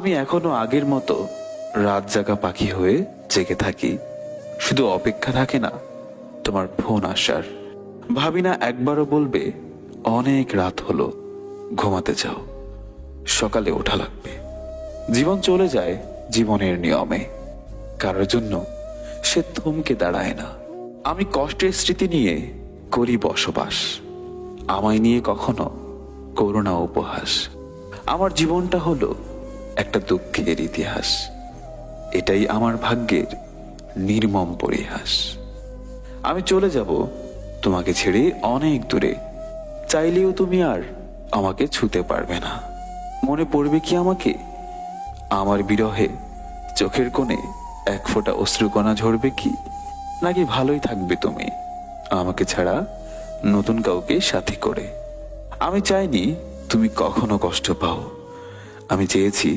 আমি এখনো আগের মতো রাত জাগা পাখি হয়ে জেগে থাকি। শুধু অপেক্ষা থাকে না তোমার ফোন আসার। ভাবি না একবারও বলবে অনেক রাত হলো, ঘুমাতে যাও, সকালে ওঠা লাগবে। জীবন চলে যায় জীবনের নিয়মে, কারোর জন্য সে থমকে দাঁড়ায় না। আমি কষ্টের স্মৃতি নিয়ে করি বসবাস, আমায় নিয়ে কখনো করুণা উপহাস। আমার জীবনটা হলো একটা দুঃখের ইতিহাস, এটাই আমার ভাগ্যের নির্মম পরিহাস। আমি চলে যাব তোমাকে ছেড়ে অনেক দূরে, চাইলেও তুমি আর আমাকে ছুতে পারবে না। মনে পড়বে কি আমাকে? আমার বিরহে চোখের কোণে এক ফোঁটা অশ্রুকণা ঝরবে কি? নাকি ভালোই থাকবে তুমি আমাকে ছাড়া নতুন কাউকে সাথী করে? আমি চাইনি তুমি কখনো কষ্ট পাও, আমি চেয়েছি